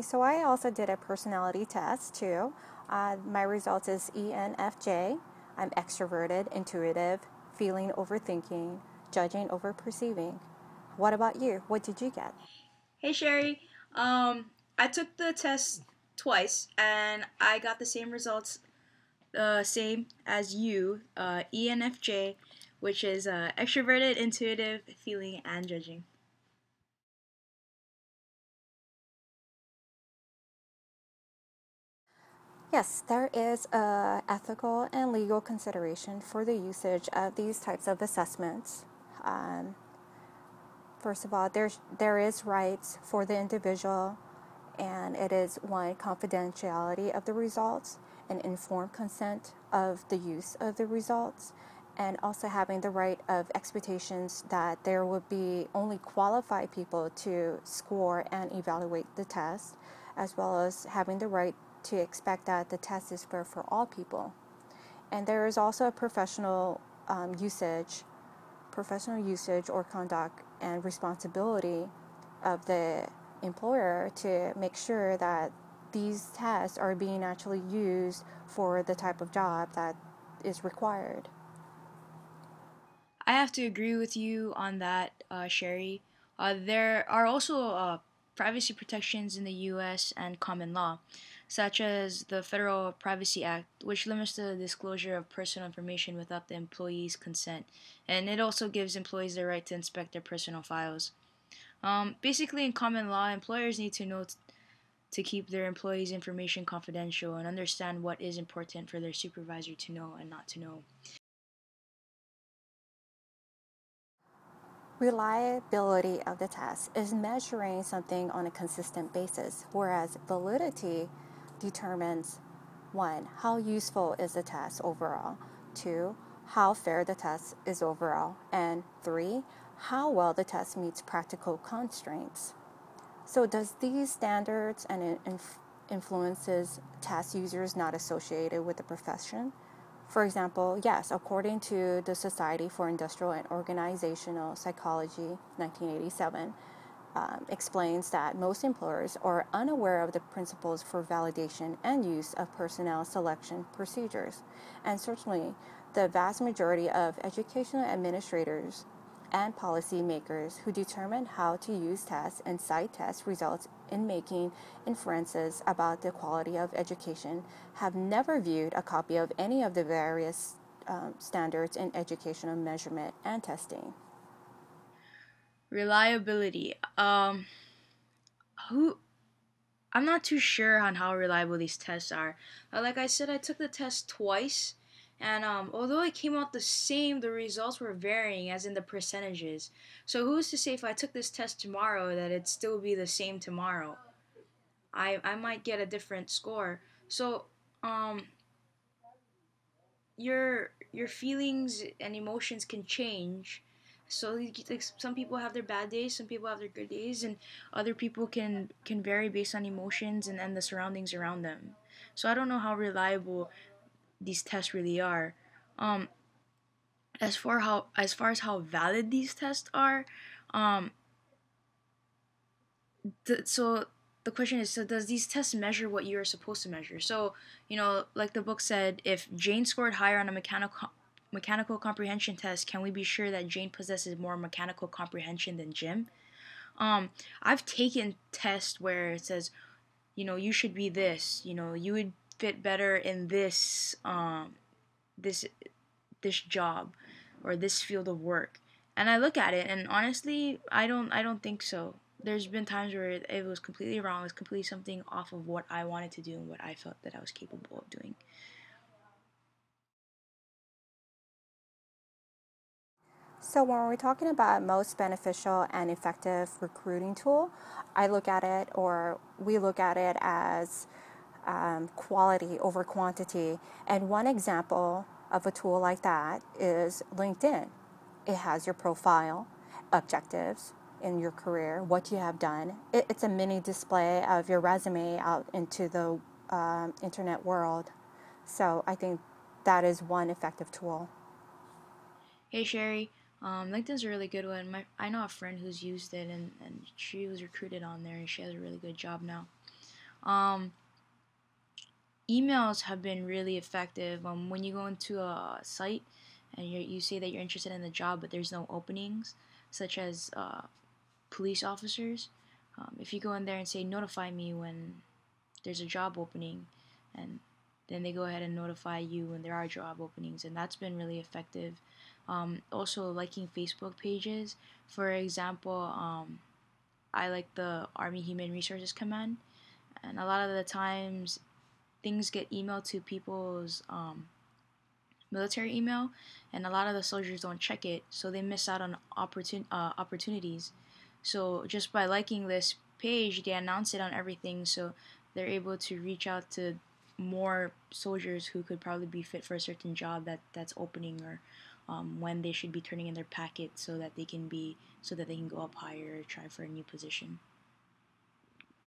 Sherry. So I also did a personality test too. My results is ENFJ. I'm extroverted, intuitive, feeling over thinking, judging over perceiving. What about you? What did you get? Hey Sherry, I took the test twice and I got the same results, same as you, ENFJ, which is extroverted, intuitive, feeling, and judging. Yes, there is a ethical and legal consideration for the usage of these types of assessments. Um, First of all, there is rights for the individual, and it is one confidentiality of the results and informed consent of the use of the results, and also having the right of expectations that there would be only qualified people to score and evaluate the test, as well as having the right to expect that the test is fair for all people. And there is also a professional usage or conduct and responsibility of the employer to make sure that these tests are being actually used for the type of job that is required. I have to agree with you on that, Sherry. There are also privacy protections in the U.S. and common law, such as the Federal Privacy Act, which limits the disclosure of personal information without the employee's consent, and it also gives employees the right to inspect their personal files. Basically, in common law, employers need to know to keep their employees' information confidential and understand what is important for their supervisor to know and not to know. Reliability of the test is measuring something on a consistent basis, whereas validity determines one, how useful is the test overall, two, how fair the test is overall, and three, how well the test meets practical constraints. So, does these standards and influences test users not associated with the profession? For example, yes, according to the Society for Industrial and Organizational Psychology, 1987, explains that most employers are unaware of the principles for validation and use of personnel selection procedures. And certainly, the vast majority of educational administrators and policymakers who determine how to use tests and cite test results in making inferences about the quality of education have never viewed a copy of any of the various standards in educational measurement and testing. Reliability. Who I'm not too sure on how reliable these tests are. Like I said, I took the test twice, and although it came out the same, the results were varying, as in the percentages. So who's to say if I took this test tomorrow that it'd still be the same tomorrow? I might get a different score. So um, your feelings and emotions can change. So like some people have their bad days, some people have their good days, and other people can vary based on emotions and the surroundings around them. So I don't know how reliable these tests really are. Um, as far as how valid these tests are, um, so the question is, so does these tests measure what you are supposed to measure? So like the book said, if Jane scored higher on a mechanical comprehension test, can we be sure that Jane possesses more mechanical comprehension than Jim? I've taken tests where it says, you should be this, you would fit better in this this job or this field of work. And I look at it and honestly, I don't think so. There's been times where it was completely wrong. It was completely something off of what I wanted to do and what I felt that I was capable of doing. So when we're talking about most beneficial and effective recruiting tool, I look at it, or we look at it as quality over quantity. And one example of a tool like that is LinkedIn. It has your profile, objectives in your career, what you have done. It's a mini display of your resume out into the internet world. So I think that is one effective tool. Hey Sherry, LinkedIn's a really good one. I know a friend who's used it and she was recruited on there and she has a really good job now. Um, Emails have been really effective. When you go into a site and you say that you're interested in the job, but there's no openings, such as police officers. If you go in there and say notify me when there's a job opening, and then they go ahead and notify you when there are job openings, and that's been really effective. Also, liking Facebook pages. For example, I like the Army Human Resources Command, and a lot of the times things get emailed to people's military email, and a lot of the soldiers don't check it, so they miss out on opportunities. So just by liking this page, they announce it on everything, so they're able to reach out to more soldiers who could probably be fit for a certain job that's opening, or when they should be turning in their packet so that they can go up higher or try for a new position.